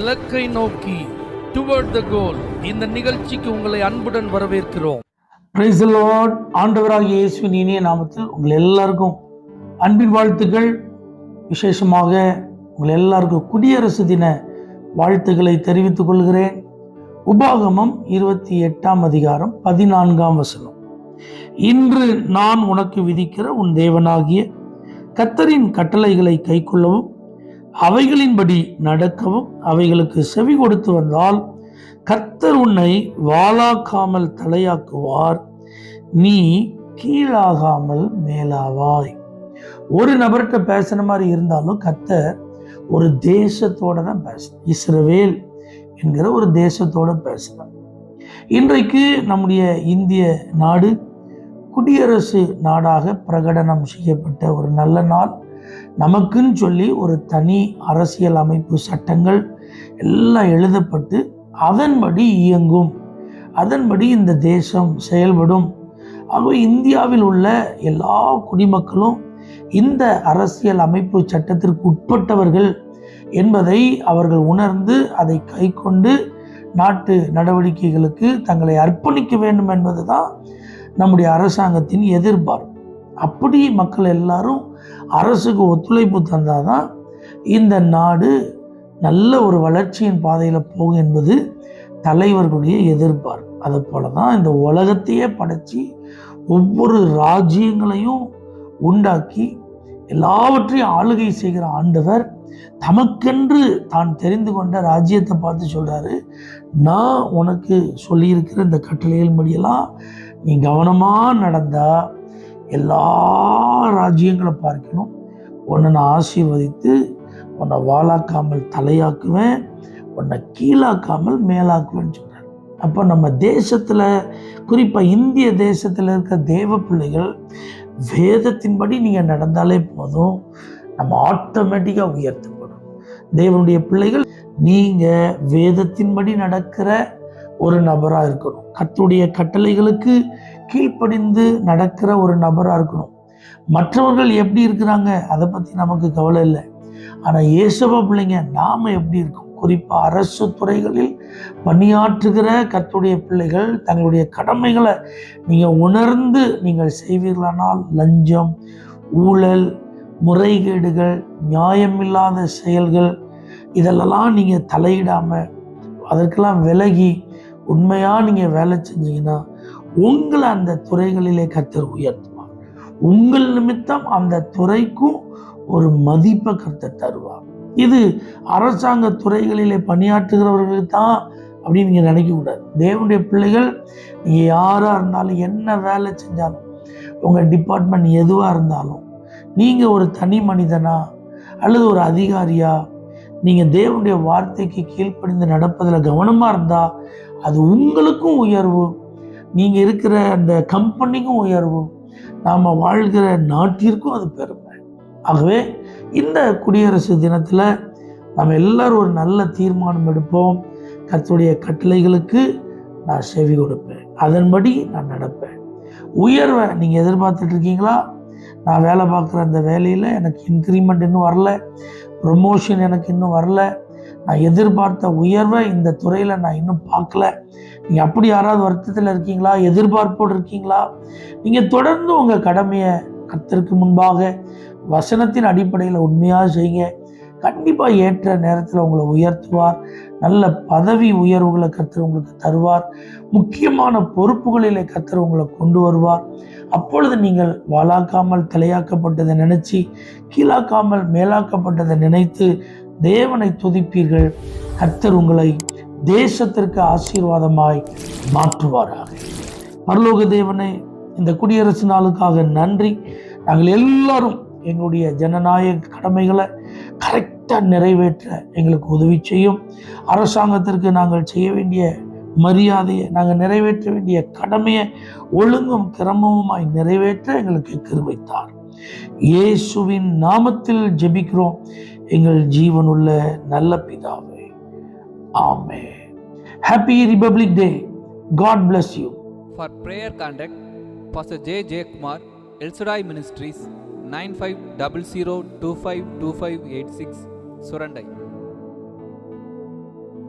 இலக்கை நோக்கி டுவர்ட் த கோல். இந்த நிகழ்ச்சிக்கு உங்களை அன்புடன் வரவேற்கிறோம். Praise the Lord. ஆண்டவராகிய இயேசுவின் இனிய நாமத்தில் உங்கள் எல்லாருக்கும் அன்பின் வாழ்த்துக்கள். விசேஷமாக உங்கள் எல்லாருக்கும் குடியரசு தின வாழ்த்துக்களை தெரிவித்துக் கொள்கிறேன். உபாகமம் 28 அதிகாரம் 14 வசனம். இன்று நான் உனக்கு விதிக்கிற உன் தேவனாகிய கர்த்தரின் கட்டளைகளை கைக்கொள்ளவும் அவைகளின்படி நடக்கவும் அவைகளுக்கு செவி கொடுத்து வந்தால் கர்த்தர் உன்னை வாளாக்காமல் தலையாக்குவார், நீ கீழாகாமல் மேலாவாய். ஒரு நபர்கிட்ட பேசுன மாதிரி இருந்தாலும் கர்த்தர் ஒரு தேசத்தோட தான் பேசுறார். இஸ்ரவேல் என்கிற ஒரு தேசத்தோட பேசுறார். இன்றைக்கு நம்முடைய இந்திய நாடு குடியரசு நாடாக பிரகடனம் செய்யப்பட்ட ஒரு நல்ல நாள். நமக்குன்னு சொல்லி ஒரு தனி அரசியல் அமைப்பு சட்டங்கள் எல்லாம் எழுதப்பட்டு அதன்படி இயங்கும், அதன்படி இந்த தேசம் செயல்படும். ஆகவே இந்தியாவில் உள்ள எல்லா குடிமக்களும் இந்த அரசியல் அமைப்பு சட்டத்திற்கு உட்பட்டவர்கள் என்பதை அவர்கள் உணர்ந்து அதை கைக்கொண்டு நாட்டு நடவடிக்கைகளுக்கு தங்களை அர்ப்பணிக்க வேண்டும் என்பது தான் நம்முடைய அரசாங்கத்தின் எதிர்பார்ப்பு. அப்படி மக்கள் எல்லாரும் அரசுக்கு ஒத்துழைப்பு தந்தாதான் இந்த நாடு நல்ல ஒரு வளர்ச்சியின் பாதையில் போகும் என்பது தலைவர்களுடைய எதிர்பார்ப்பு. அதை போல தான் இந்த உலகத்தையே படைச்சி ஒவ்வொரு ராஜ்யங்களையும் உண்டாக்கி எல்லாவற்றையும் ஆளுகை செய்கிற ஆண்டவர் தமக்கென்று தான் தெரிந்து கொண்ட ராஜ்யத்தை பார்த்து சொல்றாரு, நான் உனக்கு சொல்லியிருக்கிற இந்த கட்டளைகள் படியெல்லாம் நீ கவனமாக நடந்தா எல்லா ராஜ்யங்களை பார்க்கணும், உன்னை நான் ஆசீர்வதித்து உன்னை வாளாக்காமல் தலையாக்குவேன், உன்னை கீழாக்காமல் மேலாக்குவேன்னு சொல்கிறார். அப்போ நம்ம தேசத்தில், குறிப்பாக இந்திய தேசத்தில் இருக்க தேவ பிள்ளைகள் வேதத்தின்படி நீங்கள் நடந்தாலே போதும், நம்ம ஆட்டோமேட்டிக்காக உயர்த்தப்படும். தேவனுடைய பிள்ளைகள் நீங்கள் வேதத்தின்படி நடக்கிற ஒரு நபராக இருக்கணும். கர்த்தருடைய கட்டளைகளுக்கு கீழ்ப்படிந்து நடக்கிற ஒரு நபராக இருக்கணும். மற்றவர்கள் எப்படி இருக்கிறாங்க அதை பற்றி நமக்கு கவலை இல்லை. ஆனால் இயேசுவ பிள்ளைங்க நாம் எப்படி இருக்கோம்? குறிப்பாக அரசு துறைகளில் பணியாற்றுகிற கர்த்தருடைய பிள்ளைகள் தங்களுடைய கடமைகளை நீங்கள் உணர்ந்து நீங்கள் செய்வீர்களானால் லஞ்சம், ஊழல், முறைகேடுகள், நியாயமில்லாத செயல்கள் இதெல்லாம் நீங்கள் தலையிடாமல் அதற்கெல்லாம் விலகி உண்மையாக நீங்கள் வேலை செஞ்சீங்கன்னா உங்களை அந்த துறைகளிலே கர்த்தர் உயர்த்துவார். உங்கள் நிமித்தம் அந்த துறைக்கும் ஒரு மதிப்பை கர்த்தர் தருவார். இது அரசாங்க துறைகளிலே பணியாற்றுகிறவர்களுக்கு தான் அப்படின்னு நீங்கள் நினைக்கக்கூடாது. தேவனுடைய பிள்ளைகள் நீங்கள் யாராக இருந்தாலும், என்ன வேலை செஞ்சாலும், உங்கள் டிபார்ட்மெண்ட் எதுவாக இருந்தாலும், நீங்கள் ஒரு தனி மனிதனா அல்லது ஒரு அதிகாரியா நீங்கள் தேவனுடைய வார்த்தைக்கு கீழ்ப்படிந்து நடப்பதில் கவனமாக இருந்தால் அது உங்களுக்கும் உயர்வு, நீங்கள் இருக்கிற அந்த கம்பெனிக்கும் உயர்வு, நாம் வாழ்கிற நாட்டிற்கும் அது பெருமை. ஆகவே இந்த குடியரசு தினத்தில் நம்ம எல்லாரும் ஒரு நல்ல தீர்மானம் எடுப்போம். கர்த்தருடைய கட்டளைகளுக்கு நான் செவி கொடுப்பேன், அதன்படி நான் நடப்பேன். உயர்வை நீங்கள் எதிர்பார்த்துட்டு இருக்கீங்களா? நான் வேலை பார்க்குற அந்த வேலையில் எனக்கு இன்க்ரிமெண்ட் இன்னும் வரல, ப்ரொமோஷன் எனக்கு இன்னும் வரல, நான் எதிர்பார்த்த உயர்வை இந்த துறையில் நான் இன்னும் பார்க்கல. நீங்கள் அப்படி யாராவது வருத்தத்தில் இருக்கீங்களா? எதிர்பார்ப்போடு இருக்கீங்களா? நீங்கள் தொடர்ந்து உங்கள் கடமையை கர்த்தருக்கு முன்பாக வசனத்தின் அடிப்படையில் உண்மையாக செய்யுங்க. கண்டிப்பாக ஏற்ற நேரத்தில் உங்களை உயர்த்துவார். நல்ல பதவி உயர்வுகளை கர்த்தர் உங்களுக்கு தருவார். முக்கியமான பொறுப்புகளிலே கர்த்தர் உங்களை கொண்டு வருவார். அப்பொழுது நீங்கள் வாளாக்காமல் தலையாக்கப்பட்டதை நினைச்சு, கீழாக்காமல் மேலாக்கப்பட்டதை நினைத்து தேவனை துதிப்பீர்கள். கர்த்தர் உங்களை தேசத்திற்கு ஆசீர்வாதமாய் மாற்றுவாராக. பரலோக தேவனே, இந்த குடியரசு நாளுக்காக நன்றி. நாங்கள் எல்லாரும் எங்களுடைய ஜனநாயக கடமைகளை கரெக்டாக நிறைவேற்ற எங்களுக்கு உதவி செய்யும். அரசாங்கத்திற்கு நாங்கள் செய்ய வேண்டிய மரியாதையை, நாங்கள் நிறைவேற்ற வேண்டிய கடமையை ஒழுங்கும் கிரமமுமாய் நிறைவேற்ற எங்களுக்கு கிருபைத்தார். இயேசுவின் நாமத்தில் ஜெபிக்கிறோம் எங்கள் ஜீவனுள்ள நல்ல பிதாவே, ஆமென். Happy Republic Day. God bless you. For prayer contact, Pastor J. Kumar, El Shaddai Ministries, 9500252586, Surandai.